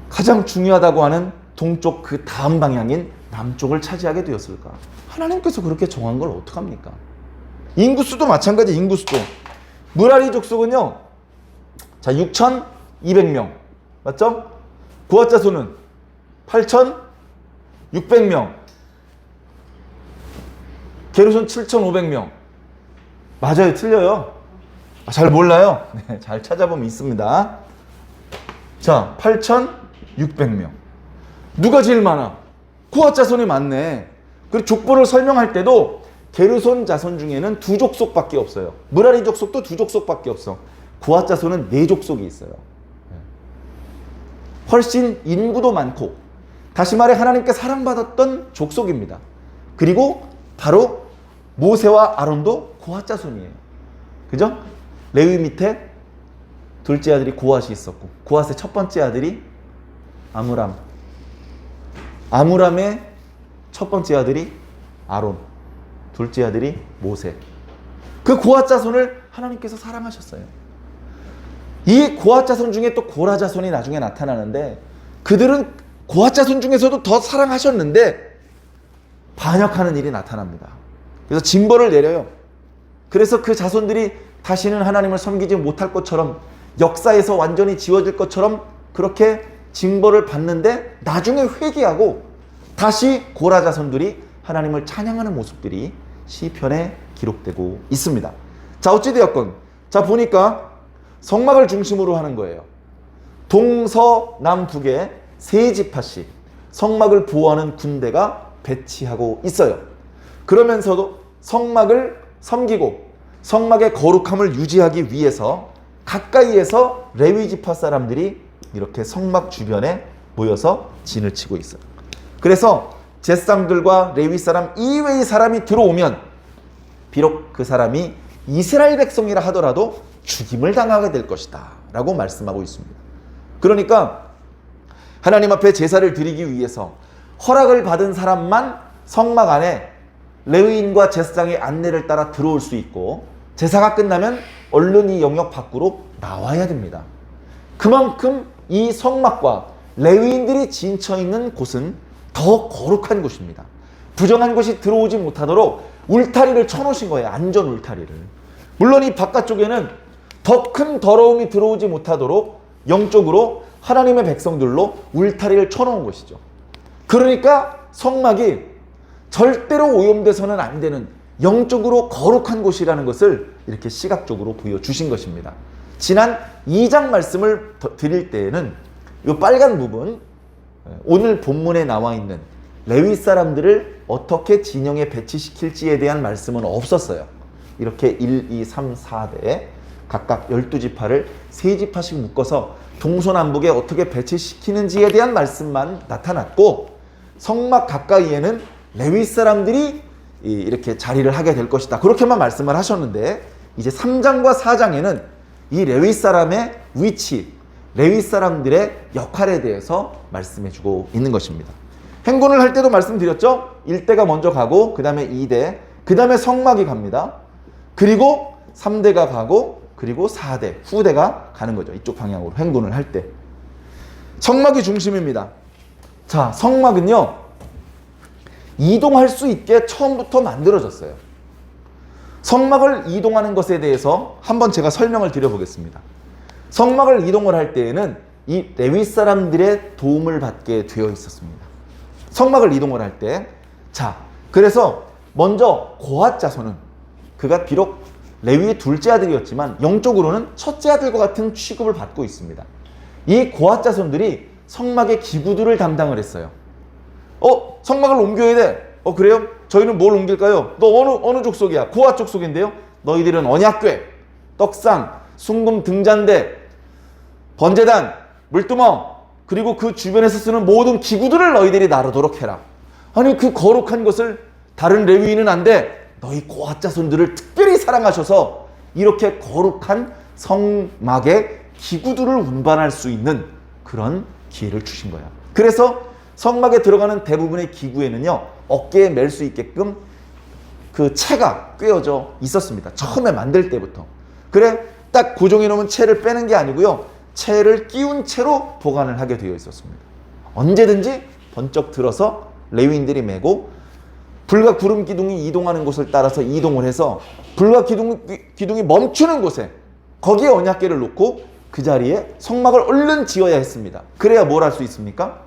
가장 중요하다고 하는 동쪽 그 다음 방향인 남쪽을 차지하게 되었을까? 하나님께서 그렇게 정한 걸 어떡합니까? 인구수도 마찬가지. 인구수도 므랄이 족속은요, 자 6,200명 맞죠? 고핫 자손은 8,600명, 게르손 7,500명. 맞아요? 틀려요? 잘 몰라요? 네, 잘 찾아보면 있습니다. 자, 8,600명. 누가 제일 많아? 고핫 자손이 많네. 그리고 족보를 설명할 때도 게르손 자손 중에는 2족속밖에 없어요. 므랄이 족속도 2족속밖에 없어. 고핫 자손은 4족속이 있어요. 훨씬 인구도 많고, 다시 말해 하나님께 사랑받았던 족속입니다. 그리고 바로 모세와 아론도 고핫 자손이에요. 그죠? 레위 밑에 둘째 아들이 고핫이 있었고, 고핫의 첫 번째 아들이 아므람, 아므람의 첫 번째 아들이 아론, 둘째 아들이 모세. 그 고핫 자손을 하나님께서 사랑하셨어요. 이 고핫 자손 중에 또 고라 자손이 나중에 나타나는데, 그들은 고핫 자손 중에서도 더 사랑하셨는데 반역하는 일이 나타납니다. 그래서 징벌을 내려요. 그래서 그 자손들이 다시는 하나님을 섬기지 못할 것처럼, 역사에서 완전히 지워질 것처럼 그렇게 징벌을 받는데 나중에 회개하고 다시 고라 자손들이 하나님을 찬양하는 모습들이 시편에 기록되고 있습니다. 자, 어찌되었건 자 보니까 성막을 중심으로 하는 거예요. 동서남북에 세 지파씩 성막을 보호하는 군대가 배치하고 있어요. 그러면서도 성막을 섬기고 성막의 거룩함을 유지하기 위해서 가까이에서 레위 지파 사람들이 이렇게 성막 주변에 모여서 진을 치고 있어요. 그래서 제사장들과 레위 사람 이외의 사람이 들어오면 비록 그 사람이 이스라엘 백성이라 하더라도 죽임을 당하게 될 것이다 라고 말씀하고 있습니다. 그러니까 하나님 앞에 제사를 드리기 위해서 허락을 받은 사람만 성막 안에 레위인과 제사장의 안내를 따라 들어올 수 있고, 제사가 끝나면 얼른 이 영역 밖으로 나와야 됩니다. 그만큼 이 성막과 레위인들이 진쳐 있는 곳은 더 거룩한 곳입니다. 부정한 곳이 들어오지 못하도록 울타리를 쳐놓으신 거예요. 안전 울타리를. 물론 이 바깥쪽에는 더 큰 더러움이 들어오지 못하도록 영적으로 하나님의 백성들로 울타리를 쳐놓은 것이죠. 그러니까 성막이 절대로 오염돼서는 안 되는 영적으로 거룩한 곳이라는 것을 이렇게 시각적으로 보여주신 것입니다. 지난 2장 말씀을 드릴 때에는 이 빨간 부분, 오늘 본문에 나와 있는 레위 사람들을 어떻게 진영에 배치시킬지에 대한 말씀은 없었어요. 이렇게 1, 2, 3, 4대 각각 12지파를 3지파씩 묶어서 동서남북에 어떻게 배치시키는지에 대한 말씀만 나타났고, 성막 가까이에는 레위 사람들이 이렇게 자리를 하게 될 것이다, 그렇게만 말씀을 하셨는데, 이제 3장과 4장에는 이 레위 사람의 위치, 레위 사람들의 역할에 대해서 말씀해주고 있는 것입니다. 행군을 할 때도 말씀드렸죠. 1대가 먼저 가고 그 다음에 2대, 그 다음에 성막이 갑니다. 그리고 3대가 가고 그리고 4대, 후대가 가는 거죠. 이쪽 방향으로 행군을 할 때. 성막이 중심입니다. 자, 성막은요 이동할 수 있게 처음부터 만들어졌어요. 성막을 이동하는 것에 대해서 한번 제가 설명을 드려보겠습니다. 성막을 이동을 할 때에는 이 레위 사람들의 도움을 받게 되어 있었습니다. 성막을 이동을 할 때, 자, 그래서 먼저 고핫 자손은, 그가 비록 레위의 둘째 아들이었지만 영적으로는 첫째 아들과 같은 취급을 받고 있습니다. 이 고핫 자손들이 성막의 기구들을 담당을 했어요. 성막을 옮겨야 돼. 그래요? 저희는 뭘 옮길까요? 너 어느 족속이야? 고핫 족속인데요. 너희들은 언약궤, 떡상, 순금 등잔대, 번제단, 물두멍, 그리고 그 주변에서 쓰는 모든 기구들을 너희들이 나르도록 해라. 아니, 그 거룩한 것을 다른 레위인은 안 돼. 너희 고핫 자손들을 특별히 사랑하셔서 이렇게 거룩한 성막의 기구들을 운반할 수 있는 그런 기회를 주신 거야. 그래서 성막에 들어가는 대부분의 기구에는요, 어깨에 멜 수 있게끔 그 채가 꿰어져 있었습니다. 처음에 만들 때부터. 그래, 딱 고정해 놓으면 채를 빼는 게 아니고요, 채를 끼운 채로 보관을 하게 되어 있었습니다. 언제든지 번쩍 들어서 레위인들이 메고 불과 구름 기둥이 이동하는 곳을 따라서 이동을 해서 불과 기둥이 멈추는 곳에 거기에 언약궤를 놓고 그 자리에 성막을 얼른 지어야 했습니다. 그래야 뭘 할 수 있습니까?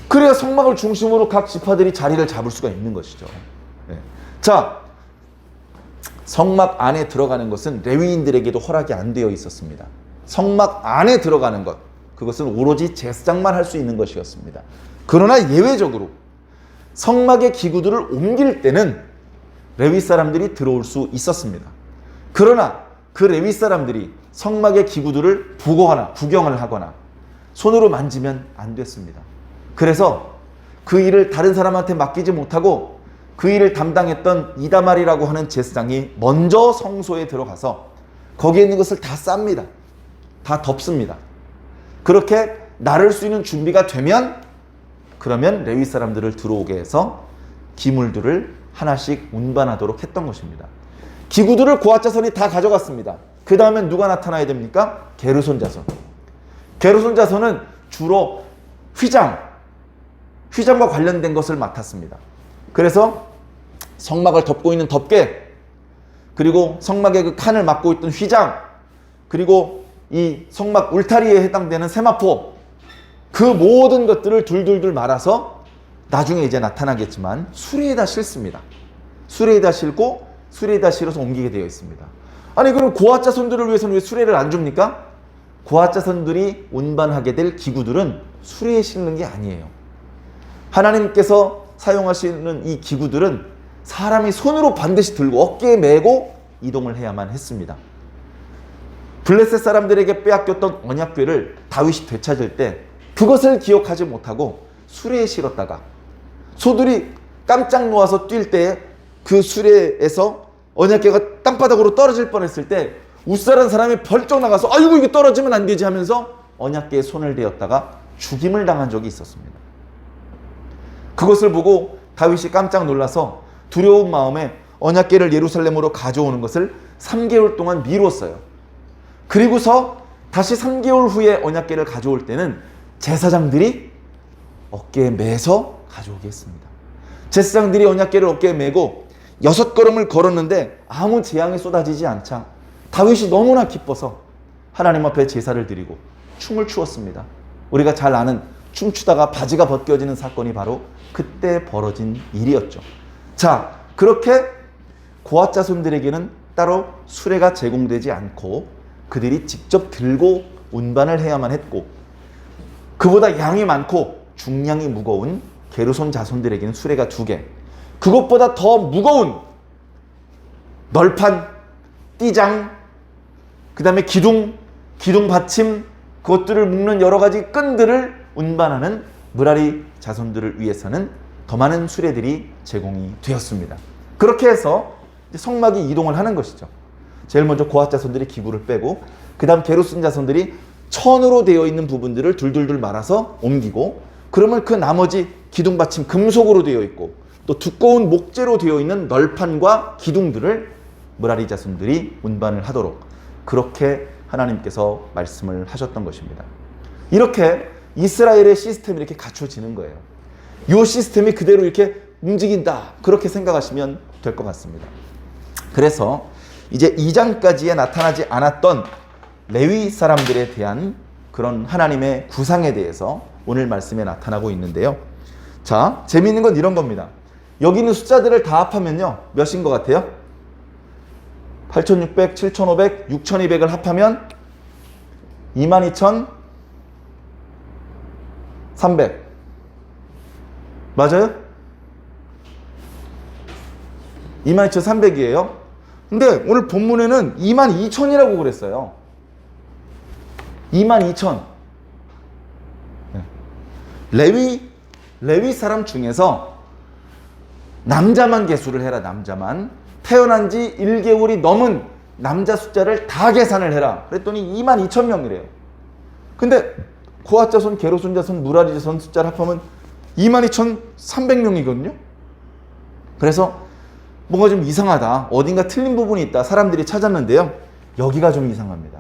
그래야 성막을 중심으로 각 지파들이 자리를 잡을 수가 있는 것이죠. 네. 자, 성막 안에 들어가는 것은 레위인들에게도 허락이 안 되어 있었습니다. 성막 안에 들어가는 것, 그것은 오로지 제사장만 할 수 있는 것이었습니다. 그러나 예외적으로 성막의 기구들을 옮길 때는 레위 사람들이 들어올 수 있었습니다. 그러나 그 레위 사람들이 성막의 기구들을 구경을 하거나 손으로 만지면 안 됐습니다. 그래서 그 일을 다른 사람한테 맡기지 못하고 그 일을 담당했던 이다말이라고 하는 제사장이 먼저 성소에 들어가서 거기에 있는 것을 다 쌉니다. 다 덮습니다. 그렇게 나를 수 있는 준비가 되면 그러면 레위 사람들을 들어오게 해서 기물들을 하나씩 운반하도록 했던 것입니다. 기구들을 고핫 자손이 다 가져갔습니다. 그 다음엔 누가 나타나야 됩니까? 게르손 자손. 게르손 자손은 주로 휘장과 관련된 것을 맡았습니다. 그래서 성막을 덮고 있는 덮개, 그리고 성막의 그 칸을 맡고 있던 휘장, 그리고 이 성막 울타리에 해당되는 세마포, 그 모든 것들을 둘둘둘 말아서 나중에 이제 나타나겠지만 수레에다 싣습니다. 수레에다 싣고 수레에다 실어서 옮기게 되어 있습니다. 아니, 그럼 고핫 자손들을 위해서는 왜 수레를 안 줍니까? 고핫 자손들이 운반하게 될 기구들은 수레에 싣는 게 아니에요. 하나님께서 사용하시는 이 기구들은 사람이 손으로 반드시 들고 어깨에 메고 이동을 해야만 했습니다. 블레셋 사람들에게 빼앗겼던 언약궤를 다윗이 되찾을 때 그것을 기억하지 못하고 수레에 실었다가 소들이 깜짝 놓아서 뛸 때 그 수레에서 언약궤가 땅바닥으로 떨어질 뻔했을 때 웃살한 사람이 벌쩍 나가서 아이고 이게 떨어지면 안 되지 하면서 언약궤에 손을 대었다가 죽임을 당한 적이 있었습니다. 그것을 보고 다윗이 깜짝 놀라서 두려운 마음에 언약궤를 예루살렘으로 가져오는 것을 3개월 동안 미뤘어요. 그리고서 다시 3개월 후에 언약궤를 가져올 때는 제사장들이 어깨에 매서 가져오게 했습니다. 제사장들이 언약궤를 어깨에 메고 6걸음을 걸었는데 아무 재앙이 쏟아지지 않자 다윗이 너무나 기뻐서 하나님 앞에 제사를 드리고 춤을 추었습니다. 우리가 잘 아는 춤추다가 바지가 벗겨지는 사건이 바로 그때 벌어진 일이었죠. 자, 그렇게 고핫 자손들에게는 따로 수레가 제공되지 않고 그들이 직접 들고 운반을 해야만 했고, 그보다 양이 많고 중량이 무거운 게르손 자손들에게는 수레가 2개, 그것보다 더 무거운 널판, 띠장, 그 다음에 기둥 받침, 그것들을 묶는 여러 가지 끈들을 운반하는 므라리 자손들을 위해서는 더 많은 수레들이 제공이 되었습니다. 그렇게 해서 성막이 이동을 하는 것이죠. 제일 먼저 고핫 자손들이 기구를 빼고 그 다음 게르손 자손들이 천으로 되어 있는 부분들을 둘둘둘 말아서 옮기고, 그러면 그 나머지 기둥 받침 금속으로 되어 있고 또 두꺼운 목재로 되어 있는 널판과 기둥들을 므라리 자손들이 운반을 하도록 그렇게 하나님께서 말씀을 하셨던 것입니다. 이렇게 이스라엘의 시스템이 이렇게 갖춰지는 거예요. 이 시스템이 그대로 이렇게 움직인다 그렇게 생각하시면 될 것 같습니다. 그래서 이제 2장까지에 나타나지 않았던 레위 사람들에 대한 그런 하나님의 구상에 대해서 오늘 말씀에 나타나고 있는데요. 자, 재미있는 건 이런 겁니다. 여기 있는 숫자들을 다 합하면요, 몇인 것 같아요? 8,600, 7,500, 6,200을 합하면 22,300. 맞아요? 22,300이에요. 근데 오늘 본문에는 22,000이라고 그랬어요. 22,000. 레위 사람 중에서 남자만 계수를 해라. 남자만. 태어난 지 1개월이 넘은 남자 숫자를 다 계산을 해라. 그랬더니 22,000명이래요. 근데 고핫 자손, 게르손 자손, 무라리 자손 숫자를 합하면 22,300명이거든요. 그래서 뭔가 좀 이상하다. 어딘가 틀린 부분이 있다. 사람들이 찾았는데요. 여기가 좀 이상합니다.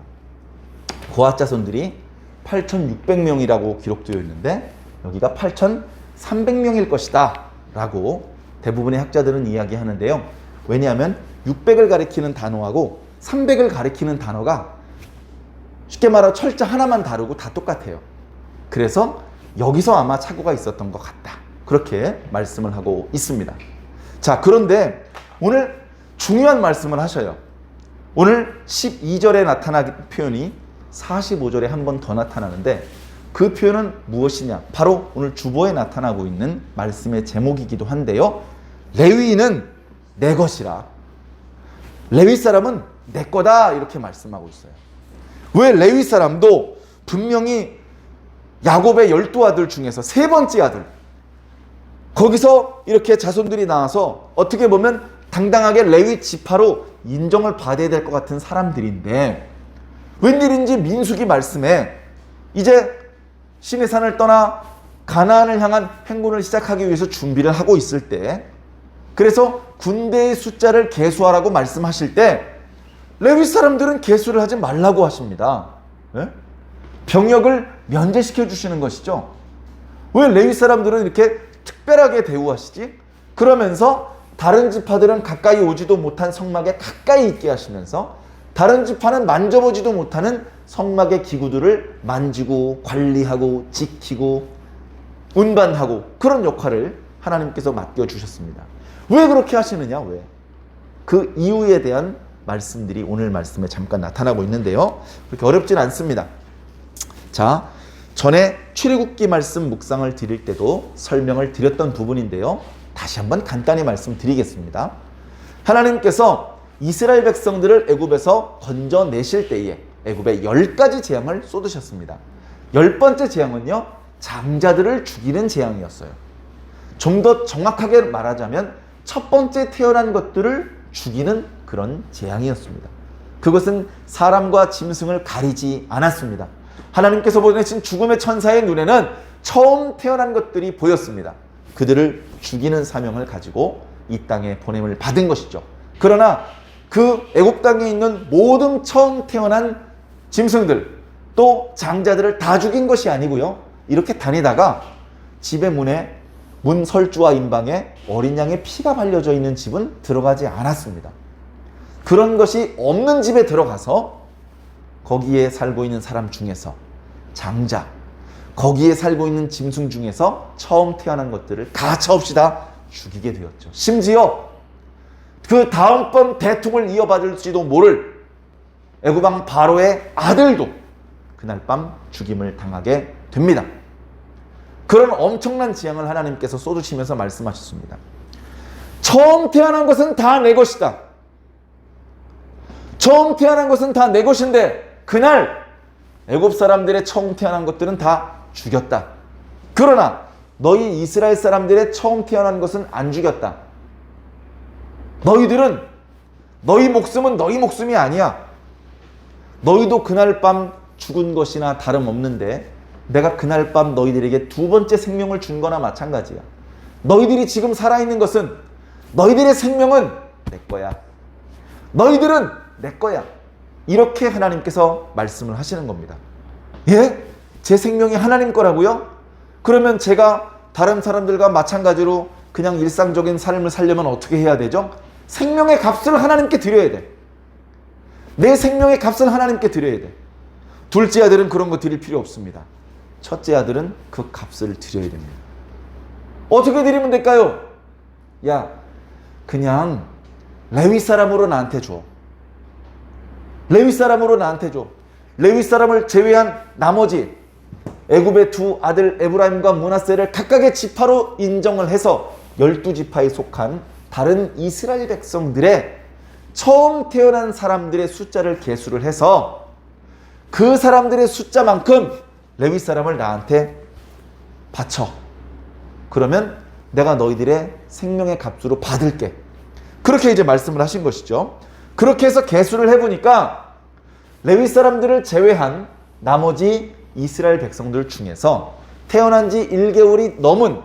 고핫 자손들이 8,600명이라고 기록되어 있는데 여기가 8,300명일 것이다 라고 대부분의 학자들은 이야기하는데요. 왜냐하면 600을 가리키는 단어하고 300을 가리키는 단어가 쉽게 말하면 철자 하나만 다르고 다 똑같아요. 그래서 여기서 아마 착오가 있었던 것 같다. 그렇게 말씀을 하고 있습니다. 자, 그런데 오늘 중요한 말씀을 하셔요. 오늘 12절에 나타나는 표현이 45절에 한 번 더 나타나는데 그 표현은 무엇이냐? 바로 오늘 주보에 나타나고 있는 말씀의 제목이기도 한데요. 레위인은 내 것이라. 레위 사람은 내 거다 이렇게 말씀하고 있어요. 왜 레위 사람도 분명히 야곱의 12아들 중에서 세 번째 아들, 거기서 이렇게 자손들이 나와서 어떻게 보면 당당하게 레위 지파로 인정을 받아야 될 것 같은 사람들인데 웬일인지 민수기 말씀에 이제 시내산을 떠나 가나안을 향한 행군을 시작하기 위해서 준비를 하고 있을 때, 그래서 군대의 숫자를 계수하라고 말씀하실 때 레위 사람들은 계수를 하지 말라고 하십니다. 네? 병역을 면제시켜 주시는 것이죠. 왜 레위 사람들은 이렇게 특별하게 대우하시지? 그러면서 다른 지파들은 가까이 오지도 못한 성막에 가까이 있게 하시면서 다른 지파는 만져보지도 못하는 성막의 기구들을 만지고 관리하고 지키고 운반하고 그런 역할을 하나님께서 맡겨주셨습니다. 왜 그렇게 하시느냐? 왜? 그 이유에 대한 말씀들이 오늘 말씀에 잠깐 나타나고 있는데요. 그렇게 어렵진 않습니다. 자, 전에 출애굽기 말씀 묵상을 드릴 때도 설명을 드렸던 부분인데요. 다시 한번 간단히 말씀드리겠습니다. 하나님께서 이스라엘 백성들을 애굽에서 건져내실 때에 애굽에 10가지 재앙을 쏟으셨습니다. 10번째 재앙은요, 장자들을 죽이는 재앙이었어요. 좀 더 정확하게 말하자면 첫 번째 태어난 것들을 죽이는 그런 재앙이었습니다. 그것은 사람과 짐승을 가리지 않았습니다. 하나님께서 보내신 죽음의 천사의 눈에는 처음 태어난 것들이 보였습니다. 그들을 죽이는 사명을 가지고 이 땅에 보냄을 받은 것이죠. 그러나 그 애굽 땅에 있는 모든 처음 태어난 짐승들 또 장자들을 다 죽인 것이 아니고요. 이렇게 다니다가 집의 문에 문 설주와 임방에 어린 양의 피가 발려져 있는 집은 들어가지 않았습니다. 그런 것이 없는 집에 들어가서 거기에 살고 있는 사람 중에서 장자, 거기에 살고 있는 짐승 중에서 처음 태어난 것들을 가차없이 다 죽이게 되었죠. 심지어 그 다음번 대통을 이어받을지도 모를 애굽왕 바로의 아들도 그날 밤 죽임을 당하게 됩니다. 그런 엄청난 재앙을 하나님께서 쏟으시면서 말씀하셨습니다. 처음 태어난 것은 다 내 것이다. 처음 태어난 것은 다 내 것인데 그날 애굽 사람들의 처음 태어난 것들은 다 죽였다. 그러나 너희 이스라엘 사람들의 처음 태어난 것은 안 죽였다. 너희들은 너희 목숨은 너희 목숨이 아니야. 너희도 그날 밤 죽은 것이나 다름없는데 내가 그날 밤 너희들에게 두 번째 생명을 준 거나 마찬가지야. 너희들이 지금 살아있는 것은 너희들의 생명은 내 거야. 너희들은 내 거야. 이렇게 하나님께서 말씀을 하시는 겁니다. 예? 제 생명이 하나님 거라고요? 그러면 제가 다른 사람들과 마찬가지로 그냥 일상적인 삶을 살려면 어떻게 해야 되죠? 생명의 값을 하나님께 드려야 돼. 내 생명의 값을 하나님께 드려야 돼. 둘째 아들은 그런 거 드릴 필요 없습니다. 첫째 아들은 그 값을 드려야 됩니다. 어떻게 드리면 될까요? 야, 그냥 레위 사람으로 나한테 줘. 레위 사람으로 나한테 줘. 레위 사람을 제외한 나머지 애굽의 두 아들 에브라임과 므낫세를 각각의 지파로 인정을 해서 12지파에 속한 다른 이스라엘 백성들의 처음 태어난 사람들의 숫자를 계수를 해서 그 사람들의 숫자만큼 레위 사람을 나한테 바쳐. 그러면 내가 너희들의 생명의 값으로 받을게. 그렇게 이제 말씀을 하신 것이죠. 그렇게 해서 계수를 해보니까 레위 사람들을 제외한 나머지 이스라엘 백성들 중에서 태어난 지 1개월이 넘은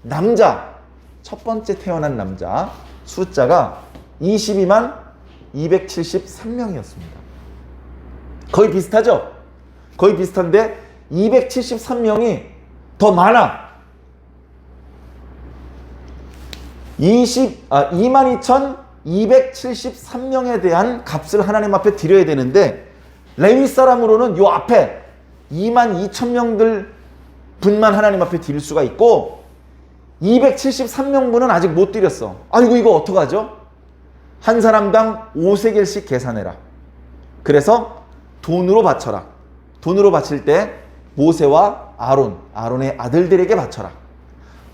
남자, 첫 번째 태어난 남자 숫자가 22만 273명이었습니다. 거의 비슷하죠? 거의 비슷한데 273명이 더 많아. 22,273명에 대한 값을 하나님 앞에 드려야 되는데 레위 사람으로는 요 앞에 22,000명들 분만 하나님 앞에 드릴 수가 있고 273명분은 아직 못 드렸어. 아이고 이거 어떡하죠? 한 사람당 5세겔씩 계산해라. 그래서 돈으로 바쳐라. 돈으로 바칠 때 모세와 아론의 아들들에게 바쳐라.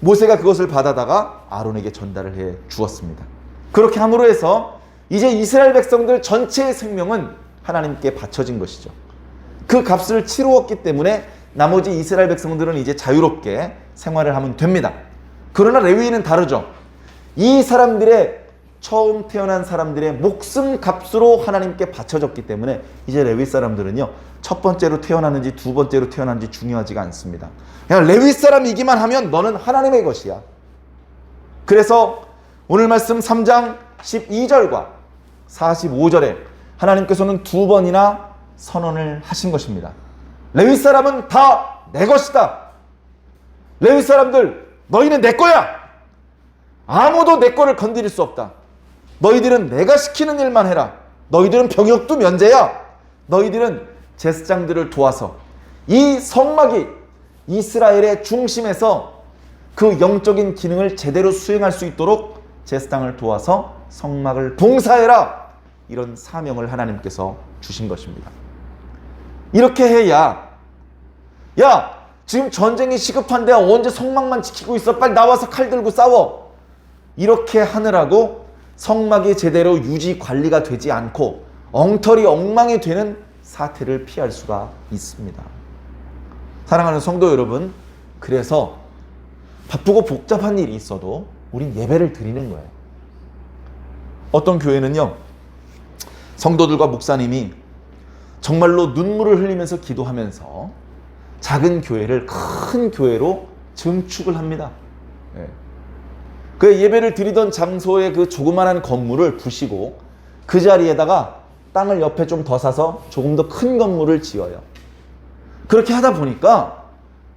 모세가 그것을 받아다가 아론에게 전달을 해 주었습니다. 그렇게 함으로 해서 이제 이스라엘 백성들 전체의 생명은 하나님께 바쳐진 것이죠. 그 값을 치루었기 때문에 나머지 이스라엘 백성들은 이제 자유롭게 생활을 하면 됩니다. 그러나 레위인은 다르죠. 이 사람들의 처음 태어난 사람들의 목숨 값으로 하나님께 바쳐졌기 때문에 이제 레위 사람들은요, 첫 번째로 태어났는지 두 번째로 태어났는지 중요하지가 않습니다. 그냥 레위 사람이기만 하면 너는 하나님의 것이야. 그래서 오늘 말씀 3장 12절과 45절에 하나님께서는 두 번이나 선언을 하신 것입니다. 레위 사람은 다 내 것이다. 레위 사람들, 너희는 내 거야. 아무도 내 거를 건드릴 수 없다. 너희들은 내가 시키는 일만 해라. 너희들은 병역도 면제야. 너희들은 제사장들을 도와서 이 성막이 이스라엘의 중심에서 그 영적인 기능을 제대로 수행할 수 있도록 제사장을 도와서 성막을 봉사해라. 이런 사명을 하나님께서 주신 것입니다. 이렇게 해야, 야, 지금 전쟁이 시급한데 언제 성막만 지키고 있어? 빨리 나와서 칼 들고 싸워. 이렇게 하느라고 성막이 제대로 유지 관리가 되지 않고 엉터리 엉망이 되는 사태를 피할 수가 있습니다. 사랑하는 성도 여러분, 그래서 바쁘고 복잡한 일이 있어도 우린 예배를 드리는 거예요. 어떤 교회는요, 성도들과 목사님이 정말로 눈물을 흘리면서 기도하면서 작은 교회를 큰 교회로 증축을 합니다. 그 예배를 드리던 장소의 그 조그만한 건물을 부시고 그 자리에다가 땅을 옆에 좀 더 사서 조금 더 큰 건물을 지어요. 그렇게 하다 보니까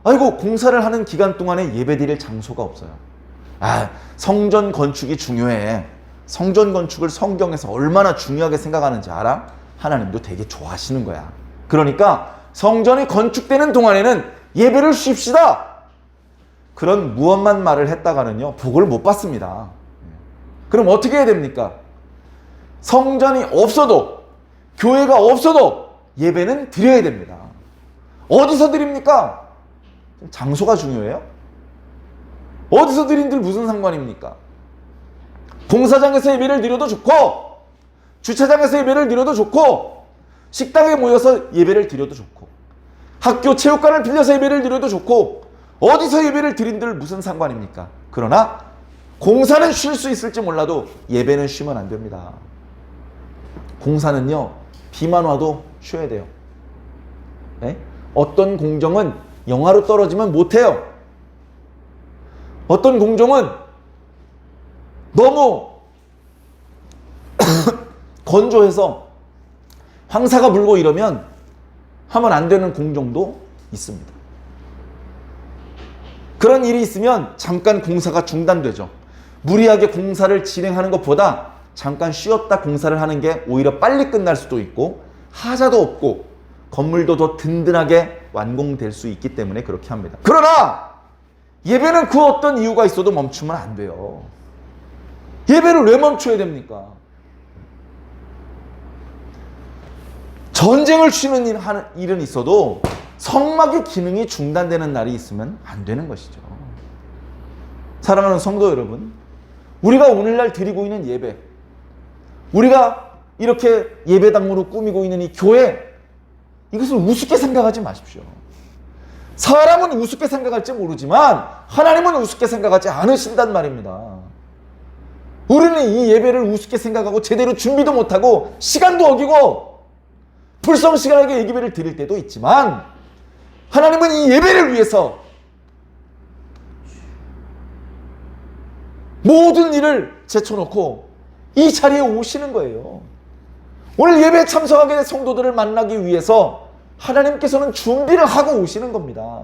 아이고, 공사를 하는 기간 동안에 예배 드릴 장소가 없어요. 아, 성전 건축이 중요해. 성전 건축을 성경에서 얼마나 중요하게 생각하는지 알아? 하나님도 되게 좋아하시는 거야. 그러니까 성전이 건축되는 동안에는 예배를 쉽시다. 그런 무엄한 말을 했다가는요, 복을 못 받습니다. 그럼 어떻게 해야 됩니까? 성전이 없어도, 교회가 없어도 예배는 드려야 됩니다. 어디서 드립니까? 장소가 중요해요? 어디서 드린들 무슨 상관입니까? 공사장에서 예배를 드려도 좋고, 주차장에서 예배를 드려도 좋고, 식당에 모여서 예배를 드려도 좋고, 학교 체육관을 빌려서 예배를 드려도 좋고, 어디서 예배를 드린들 무슨 상관입니까? 그러나 공사는 쉴 수 있을지 몰라도 예배는 쉬면 안 됩니다. 공사는요, 비만 와도 쉬어야 돼요. 네? 어떤 공정은 영하로 떨어지면 못해요. 어떤 공정은 너무 건조해서 황사가 불고 이러면 하면 안 되는 공정도 있습니다. 그런 일이 있으면 잠깐 공사가 중단되죠. 무리하게 공사를 진행하는 것보다 잠깐 쉬었다 공사를 하는 게 오히려 빨리 끝날 수도 있고 하자도 없고 건물도 더 든든하게 완공될 수 있기 때문에 그렇게 합니다. 그러나 예배는 그 어떤 이유가 있어도 멈추면 안 돼요. 예배를 왜 멈춰야 됩니까? 전쟁을 치는 일은 있어도 성막의 기능이 중단되는 날이 있으면 안 되는 것이죠. 사랑하는 성도 여러분, 우리가 오늘날 드리고 있는 예배, 우리가 이렇게 예배당으로 꾸미고 있는 이 교회, 이것을 우습게 생각하지 마십시오. 사람은 우습게 생각할지 모르지만 하나님은 우습게 생각하지 않으신단 말입니다. 우리는 이 예배를 우습게 생각하고 제대로 준비도 못하고 시간도 어기고 불성실하게 예배를 드릴 때도 있지만 하나님은 이 예배를 위해서 모든 일을 제쳐놓고 이 자리에 오시는 거예요. 오늘 예배에 참석하게 된 성도들을 만나기 위해서 하나님께서는 준비를 하고 오시는 겁니다.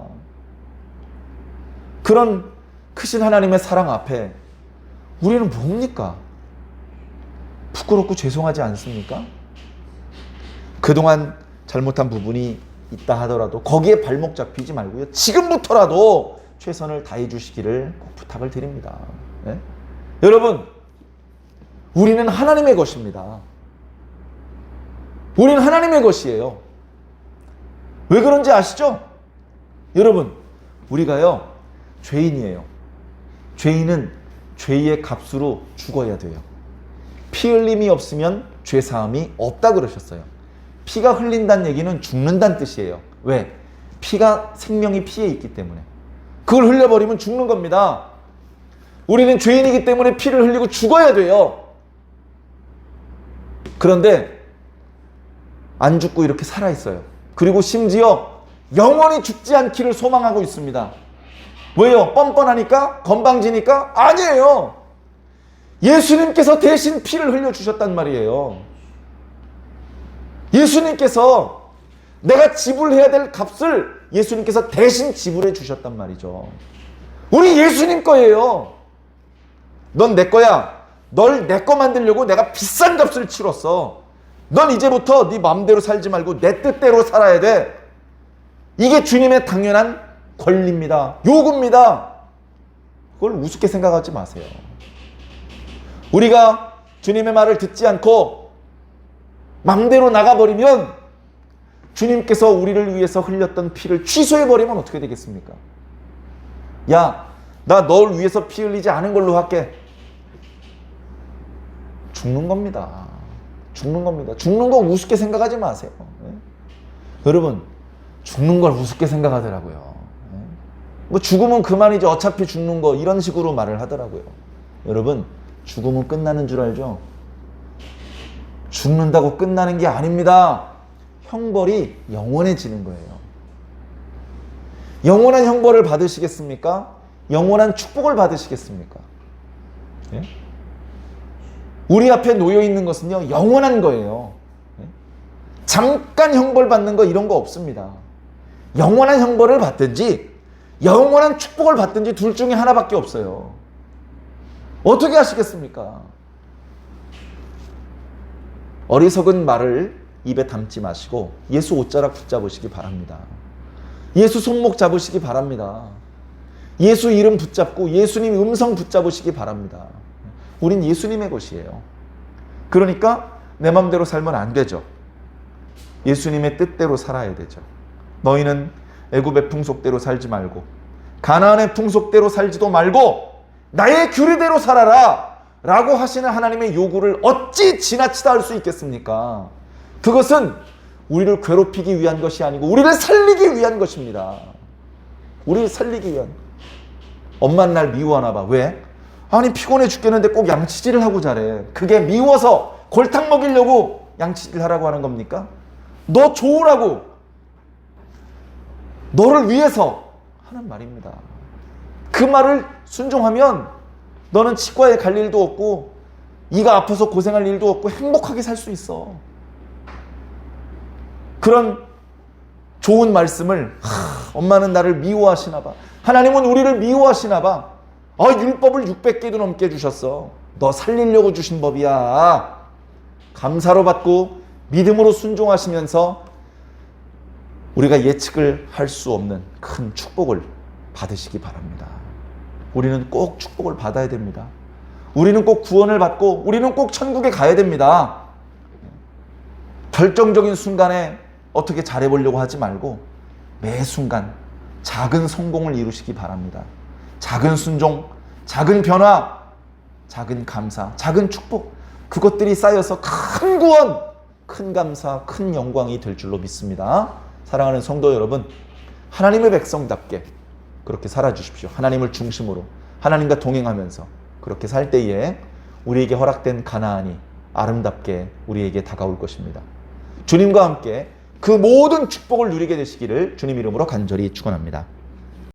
그런 크신 하나님의 사랑 앞에 우리는 뭡니까? 부끄럽고 죄송하지 않습니까? 그동안 잘못한 부분이 있다 하더라도 거기에 발목 잡히지 말고요. 지금부터라도 최선을 다해 주시기를 꼭 부탁을 드립니다. 네? 여러분, 우리는 하나님의 것입니다. 우리는 하나님의 것이에요. 왜 그런지 아시죠? 여러분, 우리가요, 죄인이에요. 죄인은 죄의 값으로 죽어야 돼요. 피 흘림이 없으면 죄사함이 없다 그러셨어요. 피가 흘린다는 얘기는 죽는다는 뜻이에요. 왜? 피가 생명이 피에 있기 때문에. 그걸 흘려버리면 죽는 겁니다. 우리는 죄인이기 때문에 피를 흘리고 죽어야 돼요. 그런데 안 죽고 이렇게 살아있어요. 그리고 심지어 영원히 죽지 않기를 소망하고 있습니다. 왜요? 뻔뻔하니까? 건방지니까? 아니에요. 예수님께서 대신 피를 흘려주셨단 말이에요. 예수님께서 내가 지불해야 될 값을 예수님께서 대신 지불해 주셨단 말이죠. 우리 예수님 거예요. 넌 내 거야. 널 내 거 만들려고 내가 비싼 값을 치렀어. 넌 이제부터 네 마음대로 살지 말고 내 뜻대로 살아야 돼. 이게 주님의 당연한 권리입니다. 요구입니다. 그걸 우습게 생각하지 마세요. 우리가 주님의 말을 듣지 않고 마음대로 나가버리면 주님께서 우리를 위해서 흘렸던 피를 취소해버리면 어떻게 되겠습니까? 야, 나 널 위해서 피 흘리지 않은 걸로 할게. 죽는 겁니다. 죽는 겁니다. 죽는 거 우습게 생각하지 마세요. 네? 여러분, 죽는 걸 우습게 생각하더라고요. 네? 뭐 죽으면 그만이지 어차피 죽는 거 이런 식으로 말을 하더라고요. 여러분, 죽으면 끝나는 줄 알죠? 죽는다고 끝나는 게 아닙니다. 형벌이 영원해지는 거예요. 영원한 형벌을 받으시겠습니까? 영원한 축복을 받으시겠습니까? 네? 우리 앞에 놓여 있는 것은요, 영원한 거예요. 네? 잠깐 형벌 받는 거 이런 거 없습니다. 영원한 형벌을 받든지 영원한 축복을 받든지 둘 중에 하나밖에 없어요. 어떻게 하시겠습니까? 어리석은 말을 입에 담지 마시고 예수 옷자락 붙잡으시기 바랍니다. 예수 손목 잡으시기 바랍니다. 예수 이름 붙잡고 예수님 음성 붙잡으시기 바랍니다. 우린 예수님의 것이에요. 그러니까 내 맘대로 살면 안 되죠. 예수님의 뜻대로 살아야 되죠. 너희는 애굽의 풍속대로 살지 말고 가나안의 풍속대로 살지도 말고 나의 규례대로 살아라 라고 하시는 하나님의 요구를 어찌 지나치다 할 수 있겠습니까? 그것은 우리를 괴롭히기 위한 것이 아니고 우리를 살리기 위한 것입니다. 우리를 살리기 위한. 엄마는 날 미워하나 봐. 왜? 아니 피곤해 죽겠는데 꼭 양치질을 하고 자래. 그게 미워서 골탕 먹이려고 양치질 하라고 하는 겁니까? 너 좋으라고, 너를 위해서 하는 말입니다. 그 말을 순종하면 너는 치과에 갈 일도 없고 이가 아파서 고생할 일도 없고 행복하게 살 수 있어. 그런 좋은 말씀을 엄마는 나를 미워하시나 봐. 하나님은 우리를 미워하시나 봐. 율법을 600개도 넘게 주셨어. 너 살리려고 주신 법이야. 감사로 받고 믿음으로 순종하시면서 우리가 예측을 할 수 없는 큰 축복을 받으시기 바랍니다. 우리는 꼭 축복을 받아야 됩니다. 우리는 꼭 구원을 받고 우리는 꼭 천국에 가야 됩니다. 결정적인 순간에 어떻게 잘해보려고 하지 말고 매 순간 작은 성공을 이루시기 바랍니다. 작은 순종, 작은 변화, 작은 감사, 작은 축복, 그것들이 쌓여서 큰 구원, 큰 감사, 큰 영광이 될 줄로 믿습니다. 사랑하는 성도 여러분, 하나님의 백성답게 그렇게 살아주십시오. 하나님을 중심으로 하나님과 동행하면서 그렇게 살 때에 우리에게 허락된 가나안이 아름답게 우리에게 다가올 것입니다. 주님과 함께 그 모든 축복을 누리게 되시기를 주님 이름으로 간절히 축원합니다.